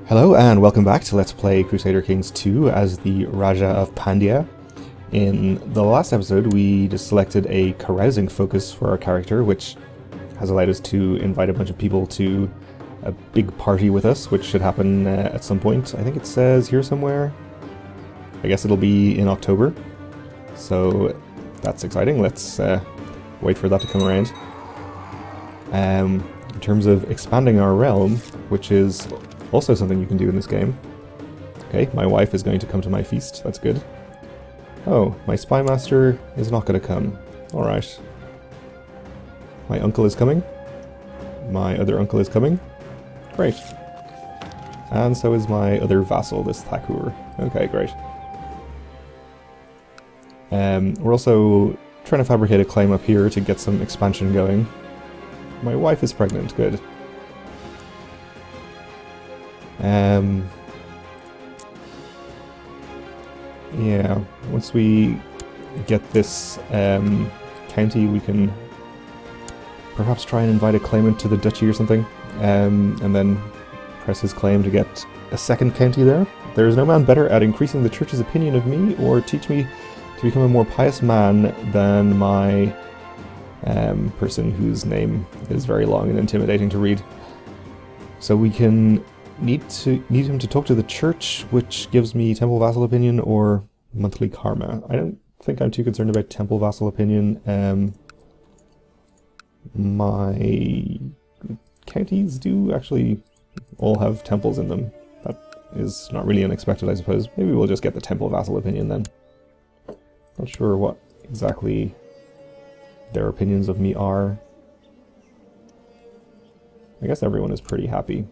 Hello and welcome back to Let's Play Crusader Kings 2 as the Raja of Pandya. In the last episode we just selected a carousing focus for our character, which has allowed us to invite a bunch of people to a big party with us, which should happen at some point. I think it says here somewhere. I guess it'll be in October, so that's exciting. Let's wait for that to come around. In terms of expanding our realm, which is also something you can do in this game. Okay, my wife is going to come to my feast, that's good. Oh, my spy master is not going to come. Alright. My uncle is coming. My other uncle is coming. Great. And so is my other vassal, this Thakur. Okay, great. We're also trying to fabricate a claim up here to get some expansion going. My wife is pregnant, good. Yeah, once we get this county, we can perhaps try and invite a claimant to the duchy or something, and then press his claim to get a second county there. There is no man better at increasing the church's opinion of me or teach me to become a more pious man than my person whose name is very long and intimidating to read. So we can need him to talk to the church, which gives me temple vassal opinion or monthly karma. I don't think I'm too concerned about temple vassal opinion. My counties do actually all have temples in them. That is not really unexpected, I suppose. Maybe we'll just get the temple vassal opinion then. Not sure what exactly their opinions of me are. I guess everyone is pretty happy.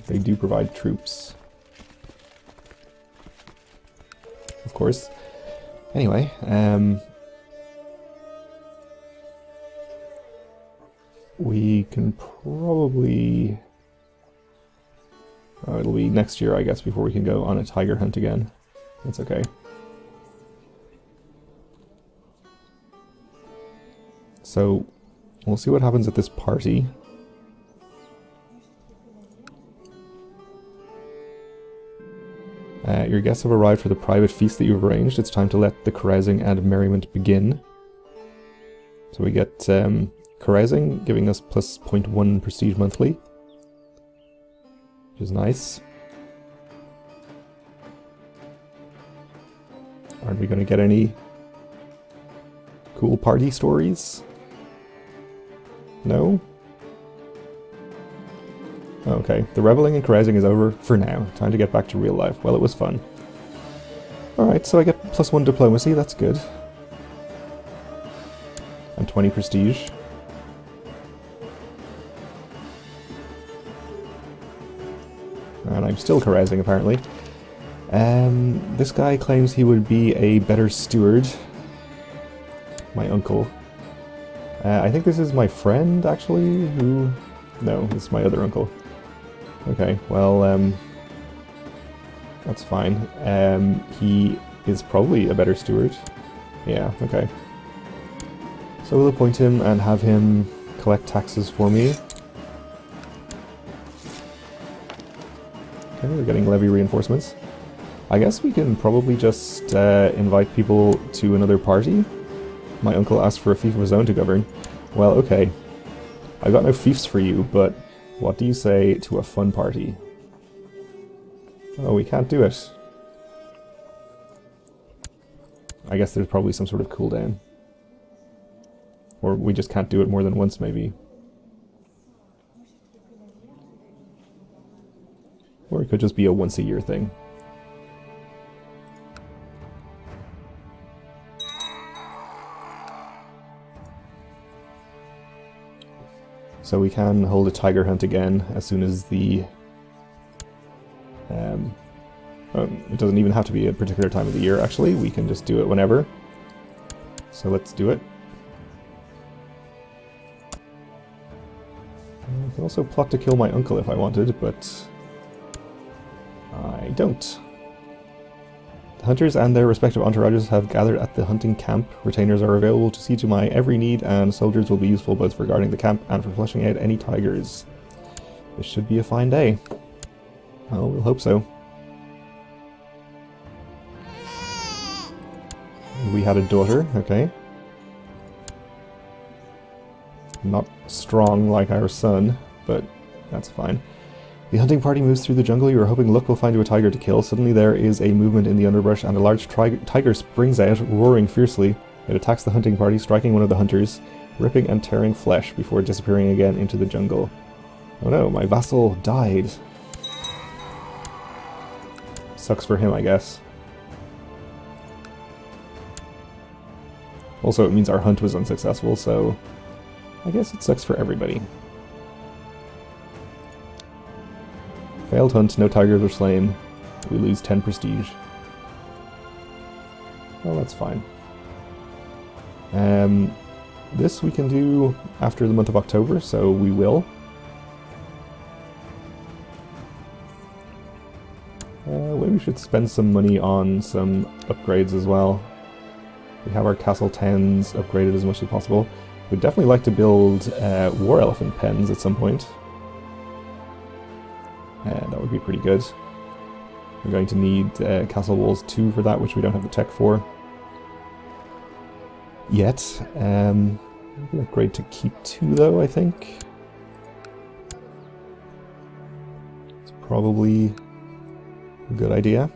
They do provide troops, of course. Anyway, we can probably... Oh, it'll be next year, I guess, before we can go on a tiger hunt again. That's okay. So, we'll see what happens at this party. Your guests have arrived for the private feast that you've arranged. It's time to let the carousing and merriment begin. So we get carousing, giving us plus 0.1 prestige monthly, which is nice. Aren't we going to get any cool party stories? No? Okay, the reveling and carousing is over for now. Time to get back to real life. Well, it was fun. Alright, so I get plus 1 diplomacy, that's good. And 20 prestige. And I'm still carousing, apparently. This guy claims he would be a better steward. My uncle. I think this is my friend, actually, who... No, this is my other uncle. Okay, well, that's fine. He is probably a better steward. Yeah, okay. So we'll appoint him and have him collect taxes for me. Okay, we're getting levy reinforcements. I guess we can probably just invite people to another party. My uncle asked for a fief of his own to govern. Well, okay. I've got no fiefs for you, but what do you say to a fun party? Oh, we can't do it. I guess there's probably some sort of cooldown. Or we just can't do it more than once, maybe. Or it could just be a once-a-year thing. So we can hold a tiger hunt again as soon as the... it doesn't even have to be a particular time of the year, actually. We can just do it whenever. So let's do it. I can also plot to kill my uncle if I wanted, but... I don't. Hunters and their respective entourages have gathered at the hunting camp. Retainers are available to see to my every need, and soldiers will be useful both for guarding the camp and for flushing out any tigers. This should be a fine day. Oh, we'll hope so. We had a daughter, okay. Not strong like our son, but that's fine. The hunting party moves through the jungle. You are hoping luck will find you a tiger to kill. Suddenly there is a movement in the underbrush and a large tiger springs out, roaring fiercely. It attacks the hunting party, striking one of the hunters, ripping and tearing flesh before disappearing again into the jungle. Oh no, my vassal died. Sucks for him, I guess. Also, it means our hunt was unsuccessful, so I guess it sucks for everybody. Failed hunt, no tigers were slain. We lose 10 prestige. Well, that's fine. This we can do after the month of October, so we will. Maybe we should spend some money on some upgrades as well. We have our castle towns upgraded as much as possible. We'd definitely like to build war elephant pens at some point. That would be pretty good. We're going to need castle walls 2 for that, which we don't have the tech for yet. Maybe upgrade to keep 2 though, I think. It's probably a good idea.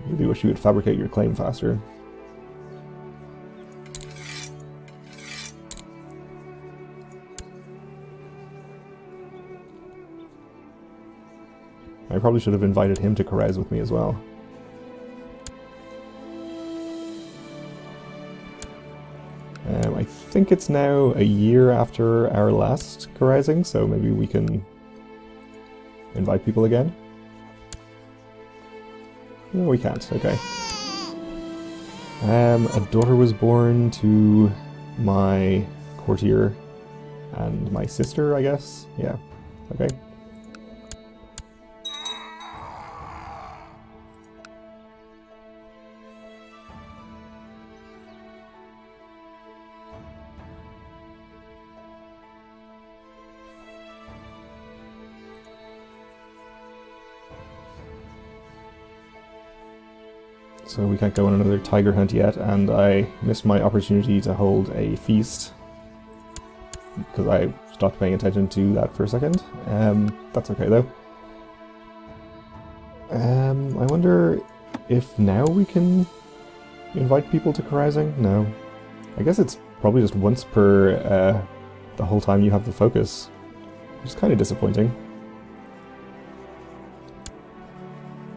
I really wish you would fabricate your claim faster. I probably should have invited him to carouse with me as well. I think it's now a year after our last carousing, so maybe we can invite people again. No, we can't. Okay. A daughter was born to my courtier and my sister, I guess. Yeah. Okay. So we can't go on another tiger hunt yet, and I missed my opportunity to hold a feast because I stopped paying attention to that for a second. That's okay though. I wonder if now we can invite people to carousing? No. I guess it's probably just once per the whole time you have the focus, which is kind of disappointing.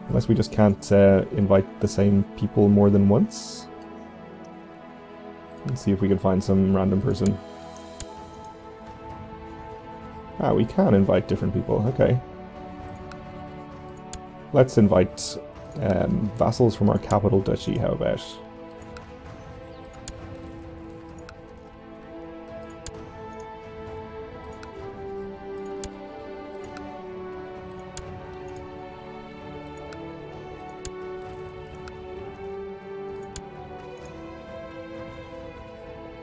Unless we just can't invite the same people more than once. Let's see if we can find some random person. Ah, we can invite different people, okay. Let's invite vassals from our capital duchy, how about?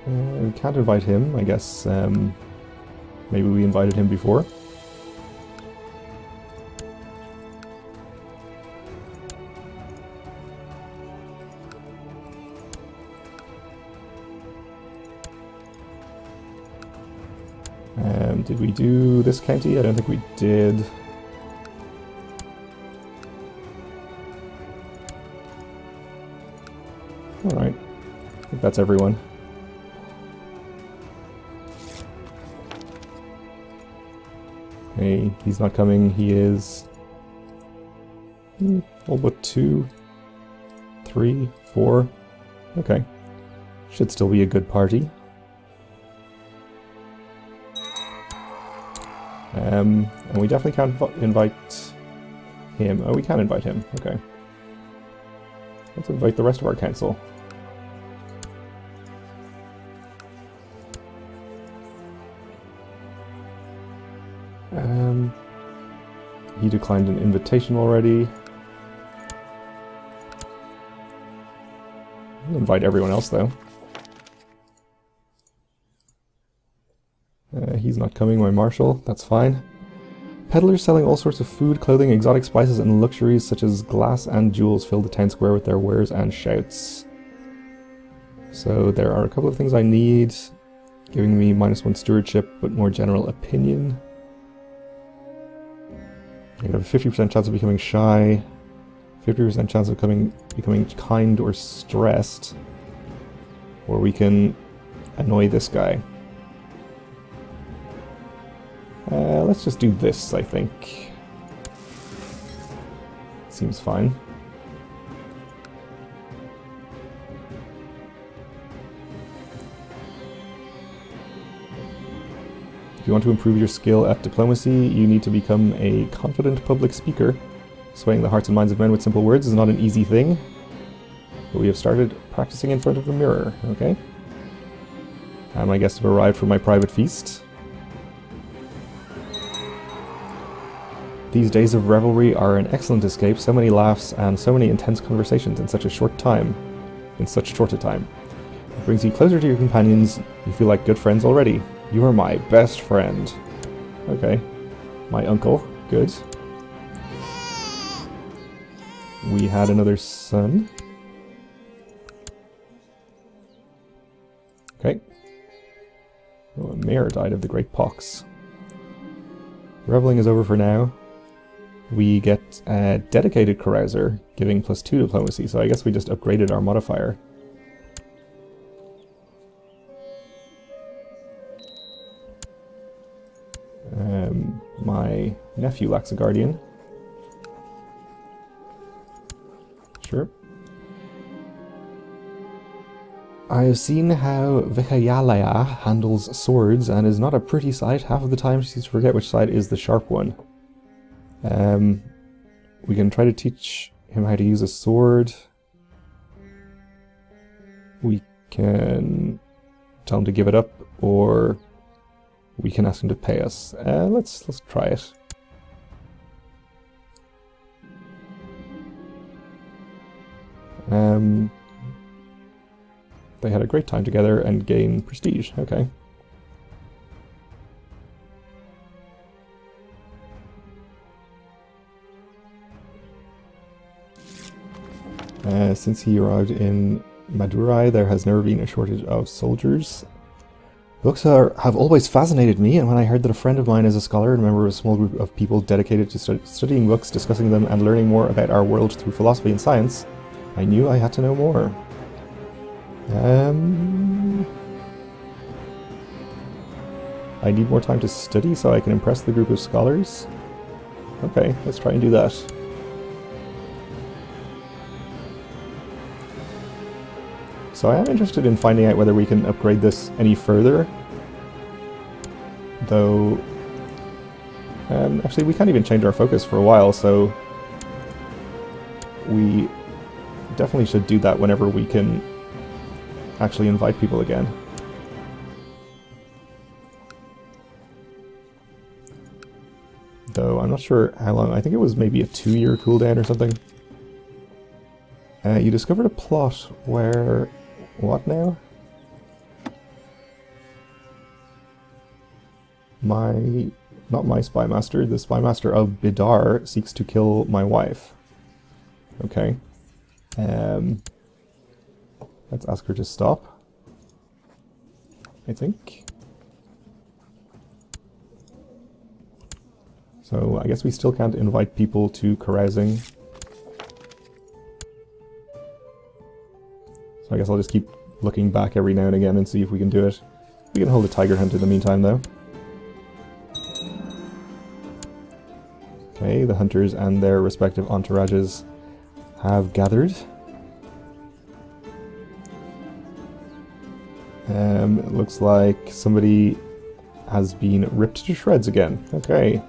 We can't invite him, I guess. Maybe we invited him before. Did we do this county? I don't think we did. Alright. I think that's everyone. Hey, he's not coming. He is all but 2, 3, 4. Okay. Should still be a good party. And we definitely can't invite him. Oh, we can invite him. Okay. Let's invite the rest of our council. He declined an invitation already. I'll invite everyone else, though. He's not coming, my marshal. That's fine. Peddlers selling all sorts of food, clothing, exotic spices, and luxuries such as glass and jewels fill the town square with their wares and shouts. So there are a couple of things I need. Giving me -1 stewardship, but more general opinion. I have a 50% chance of becoming shy. 50% chance of becoming kind or stressed. Or we can annoy this guy. Let's just do this, I think. Seems fine. If you want to improve your skill at diplomacy, you need to become a confident public speaker. Swaying the hearts and minds of men with simple words is not an easy thing, but we have started practicing in front of the mirror, okay? And my guests have arrived for my private feast. These days of revelry are an excellent escape, so many laughs and so many intense conversations in such a short time. In such short a time. It brings you closer to your companions, you feel like good friends already. You are my best friend. Okay. My uncle. Good. We had another son. Okay. Oh, a mare died of the Great Pox. Reveling is over for now. We get a dedicated carouser, giving +2 diplomacy, so I guess we just upgraded our modifier. My nephew lacks a guardian. Sure. I have seen how Vikayalaya handles swords, and is not a pretty sight. Half of the time she seems to forget which side is the sharp one. We can try to teach him how to use a sword. We can tell him to give it up, or we can ask him to pay us. Let's try it. They had a great time together and gain prestige. Okay. Since he arrived in Madurai, there has never been a shortage of soldiers. Books have always fascinated me, and when I heard that a friend of mine is a scholar and a member of a small group of people dedicated to studying books, discussing them, and learning more about our world through philosophy and science, I knew I had to know more. I need more time to study so I can impress the group of scholars. Okay, let's try and do that. So I am interested in finding out whether we can upgrade this any further. Though, actually we can't even change our focus for a while, so we definitely should do that whenever we can actually invite people again. Though I'm not sure how long, I think it was maybe a 2-year cooldown or something. You discovered a plot where... what now? Not my spy master, the spy master of Bidar seeks to kill my wife. Okay. Let's ask her to stop, I think. So I guess we still can't invite people to carousing. So I guess I'll just keep looking back every now and again and see if we can do it. We can hold a tiger hunt in the meantime, though. Okay, the hunters and their respective entourages have gathered. It looks like somebody has been ripped to shreds again. Okay.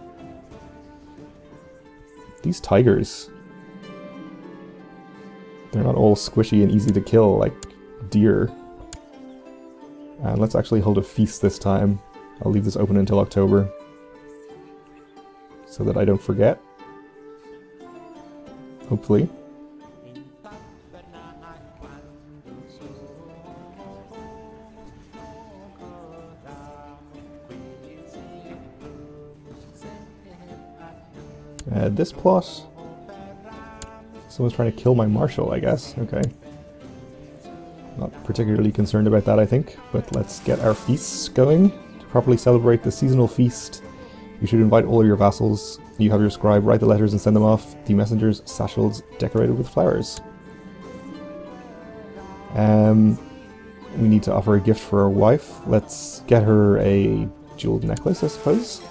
These tigers... they're not all squishy and easy to kill like deer. And let's actually hold a feast this time. I'll leave this open until October, so that I don't forget. hopefully. This plot... Someone's trying to kill my marshal, I guess. Okay. Not particularly concerned about that, I think, but let's get our feasts going. To properly celebrate the seasonal feast, you should invite all of your vassals. You have your scribe write the letters and send them off. The messenger's satchels decorated with flowers. We need to offer a gift for our wife. Let's get her a jeweled necklace, I suppose.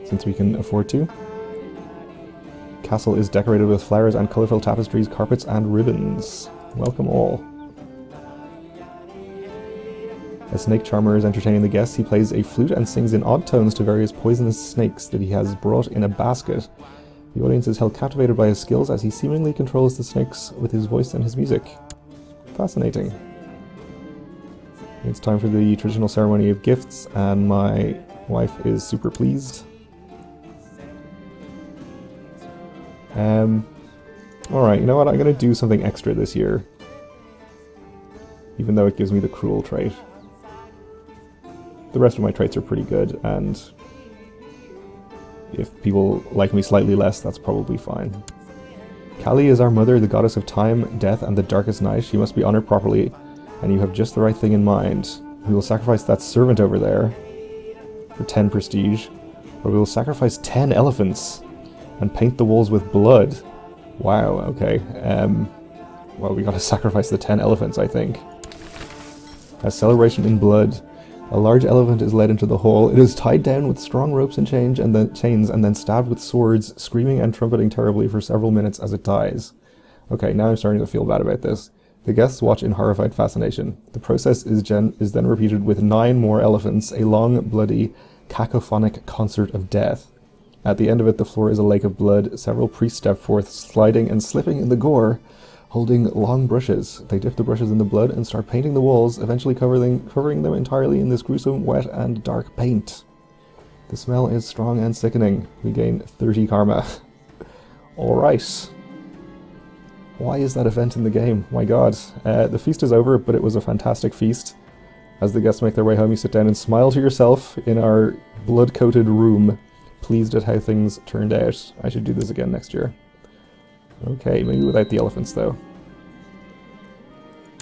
Since we can afford to. Castle is decorated with flowers and colourful tapestries, carpets and ribbons. Welcome all. A snake charmer is entertaining the guests. He plays a flute and sings in odd tones to various poisonous snakes that he has brought in a basket. The audience is held captivated by his skills as he seemingly controls the snakes with his voice and his music. Fascinating. It's time for the traditional ceremony of gifts, and my wife is super pleased. Alright, you know what? I'm going to do something extra this year. Even though it gives me the cruel trait. The rest of my traits are pretty good, and if people like me slightly less, that's probably fine. Kali is our mother, the goddess of time, death, and the darkest night. She must be honored properly, and you have just the right thing in mind. We will sacrifice that servant over there for 10 prestige, or we will sacrifice 10 elephants and paint the walls with blood. Wow, okay. Well, we gotta sacrifice the 10 elephants, I think. A celebration in blood. A large elephant is led into the hall. It is tied down with strong ropes and chains, and then stabbed with swords, screaming and trumpeting terribly for several minutes as it dies. Okay, now I'm starting to feel bad about this. The guests watch in horrified fascination. The process is then repeated with 9 more elephants, a long, bloody, cacophonic concert of death. At the end of it, the floor is a lake of blood. Several priests step forth, sliding and slipping in the gore, holding long brushes. They dip the brushes in the blood and start painting the walls, eventually covering them entirely in this gruesome, wet, and dark paint. The smell is strong and sickening. We gain 30 karma. Alright. Why is that event in the game? My god. The feast is over, but it was a fantastic feast. As the guests make their way home, you sit down and smile to yourself in our blood-coated room, pleased at how things turned out. I should do this again next year. Okay, maybe without the elephants, though.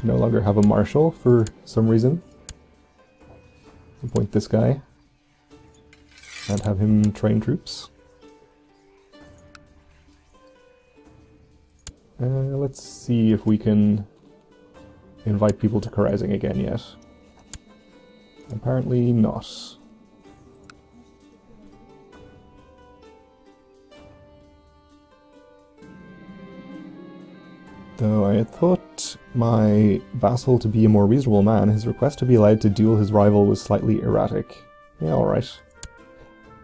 No longer have a marshal for some reason. Appoint this guy. And have him train troops. Let's see if we can invite people to carousing again yet. Apparently not. Though I had thought my vassal to be a more reasonable man, his request to be allowed to duel his rival was slightly erratic. Yeah, alright.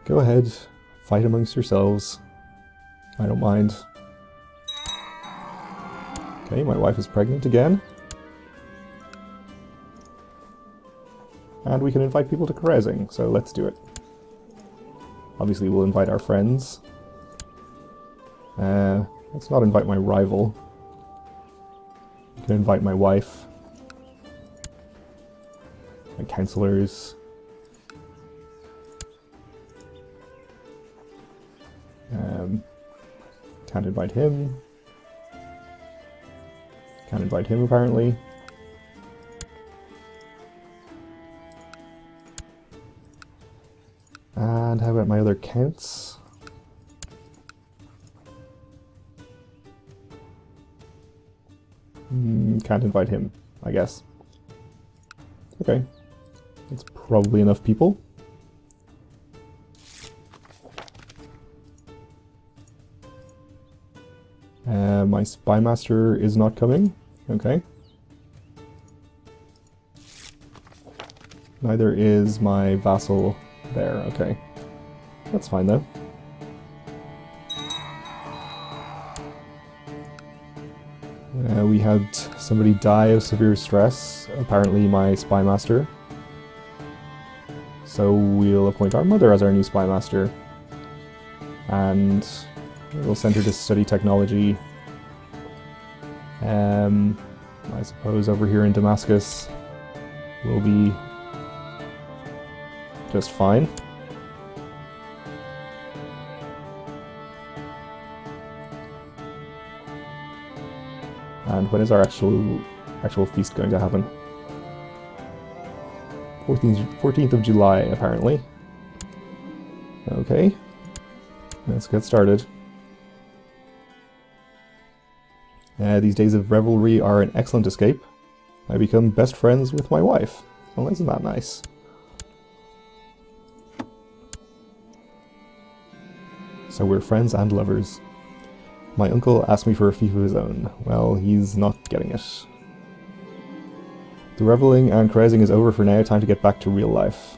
Go ahead, fight amongst yourselves. I don't mind. Okay, my wife is pregnant again. And we can invite people to carousing, so let's do it. Obviously we'll invite our friends. Let's not invite my rival. I can invite my wife, my counselors, can't invite him, can't invite him apparently. And how about my other counts? Can't invite him, I guess. Okay. That's probably enough people. My spymaster is not coming. Okay. Neither is my vassal there. Okay. That's fine though. We had somebody die of severe stress, apparently my spymaster. So we'll appoint our mother as our new spymaster. And little center to study technology. I suppose over here in Damascus will be just fine. And when is our actual feast going to happen? 14th of July, apparently. Okay, let's get started. These days of revelry are an excellent escape. I become best friends with my wife. Well, isn't that nice? So we're friends and lovers. My uncle asked me for a fief of his own. Well, he's not getting it. The reveling and carousing is over for now, time to get back to real life.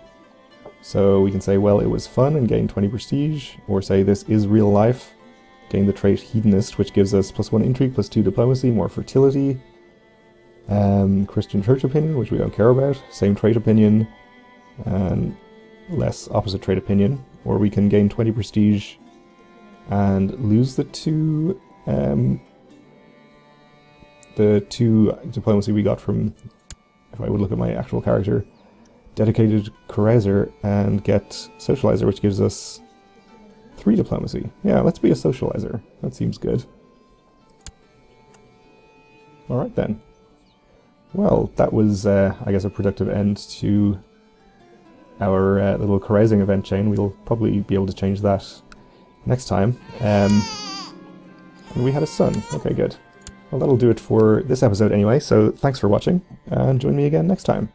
So we can say, well, it was fun and gain 20 prestige, or say this is real life. Gain the trait hedonist, which gives us +1 intrigue, +2 diplomacy, more fertility. Christian church opinion, which we don't care about. Same trait opinion, and less opposite trait opinion. Or we can gain 20 prestige and lose the two diplomacy we got from, if I would look at my actual character, dedicated Crusader, and get socializer, which gives us 3 diplomacy. Yeah, let's be a socializer. That seems good. Alright then. Well, that was, I guess, a productive end to our little carousing event chain. We'll probably be able to change that next time. And we had a son. Okay, good. Well, that'll do it for this episode anyway, so thanks for watching, and join me again next time.